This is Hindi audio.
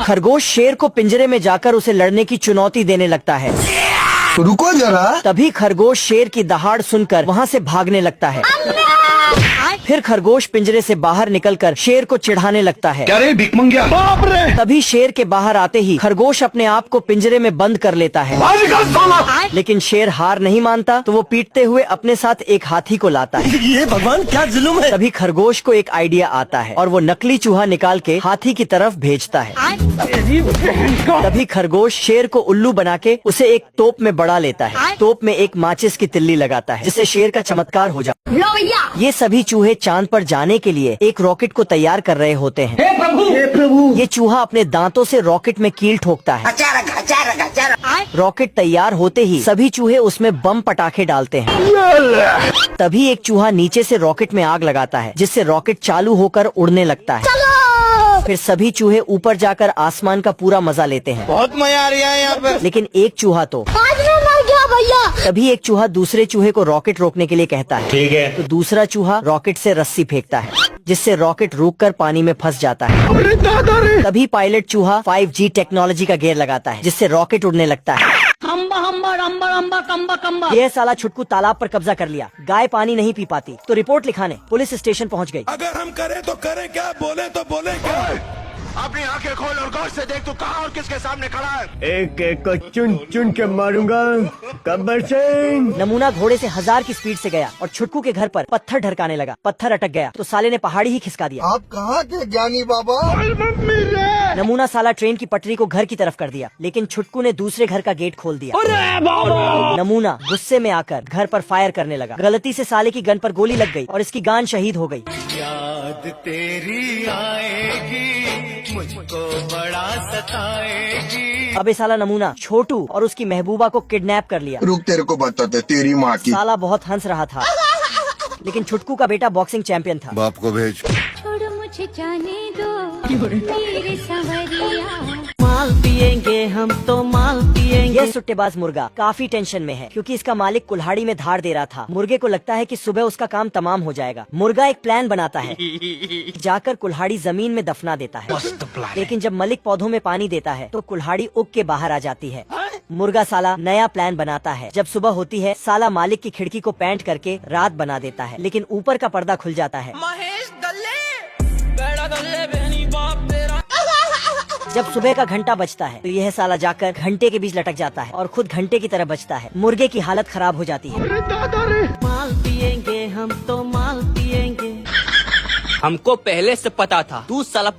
खरगोश शेर को पिंजरे में जाकर उसे लड़ने की चुनौती देने लगता है। रुको जरा। तभी खरगोश शेर की दहाड़ सुनकर वहाँ से भागने लगता है। फिर खरगोश पिंजरे से बाहर निकलकर शेर को चिढ़ाने लगता है। क्या रे भिख मंगिया? बाप रे! तभी शेर के बाहर आते ही खरगोश अपने आप को पिंजरे में बंद कर लेता है। लेकिन शेर हार नहीं मानता तो वो पीटते हुए अपने साथ एक हाथी को लाता है। ये भगवान क्या जुल्म है। तभी खरगोश को एक आइडिया आता है और वो नकली चूहा निकाल के हाथी की तरफ भेजता है। तभी खरगोश शेर को उल्लू बना के उसे एक तोप में बढ़ा लेता है। तोप में एक माचिस की तिल्ली लगाता है जिससे शेर का चमत्कार हो जाता है। ये सभी चूहे चांद पर जाने के लिए एक रॉकेट को तैयार कर रहे होते हैं। हे प्रभु! ये चूहा अपने दांतों से रॉकेट में कील ठोकता है। रॉकेट तैयार होते ही सभी चूहे उसमें बम पटाखे डालते हैं। तभी एक चूहा नीचे से रॉकेट में आग लगाता है जिससे रॉकेट चालू होकर उड़ने लगता है। फिर सभी चूहे ऊपर जाकर आसमान का पूरा मजा लेते हैं। बहुत मजा आ रहा है यहाँ पे। लेकिन एक चूहा तो आज मैं मर गया भैया। तभी एक चूहा दूसरे चूहे को रॉकेट रोकने के लिए कहता है। ठीक है। तो दूसरा चूहा रॉकेट से रस्सी फेंकता है जिससे रॉकेट रुककर पानी में फंस जाता है। अरे दादा रे! तभी पायलट चूहा 5G टेक्नोलॉजी का गेयर लगाता है जिससे रॉकेट उड़ने लगता है। ये साला छुटकू तालाब पर कब्जा कर लिया। गाय पानी नहीं पी पाती तो रिपोर्ट लिखाने पुलिस स्टेशन पहुंच गई। अगर हम करें तो करें क्या, बोले तो बोले क्या? अपनी आंखें खोल और गौर से देख तू कहाँ और किसके सामने खड़ा है। एक एक को चुन चुन के मारूंगा। गब्बर सिंह! नमूना घोड़े से 1000 की स्पीड से गया और छुटकू के घर पर पत्थर ढरकाने लगा। पत्थर अटक गया तो साले ने पहाड़ी ही खिसका दिया। आप कहाँ थे ज्ञानी बाबा? नमूना साला ट्रेन की पटरी को घर की तरफ कर दिया लेकिन छुटकू ने दूसरे घर का गेट खोल दिया। नमूना गुस्से में आकर घर पर फायर करने लगा। गलती से साले की गन पर गोली लग गई और इसकी गान शहीद हो गई। याद तेरी आएगी, मुझको बड़ा सताएगी। अबे साला नमूना छोटू और उसकी महबूबा को किडनैप कर लिया। रुक तेरे को बताते तेरी माँ की। साला बहुत हंस रहा था लेकिन छुटकू का बेटा बॉक्सिंग चैंपियन था। बाप को भेज। छोड़ो मुझे जाने दो मेरे संवरिया। माल पिएंगे हम तो माल पिएंगे। ये सुट्टेबाज मुर्गा काफी टेंशन में है क्योंकि इसका मालिक कुल्हाड़ी में धार दे रहा था। मुर्गे को लगता है कि सुबह उसका काम तमाम हो जाएगा। मुर्गा एक प्लान बनाता है, जाकर कुल्हाड़ी जमीन में दफना देता है। लेकिन जब मलिक पौधों में पानी देता है तो कुल्हाड़ी उग के बाहर आ जाती है। मुर्गा साला नया प्लान बनाता है। जब सुबह होती है साला मालिक की खिड़की को पेंट करके रात बना देता है लेकिन ऊपर का पर्दा खुल जाता है। जब सुबह का घंटा बजता है तो यह साला जाकर घंटे के बीच लटक जाता है और खुद घंटे की तरह बजता है। मुर्गे की हालत खराब हो जाती है। माल पिएंगे हम तो माल पिएंगे। हमको पहले से पता था तू साला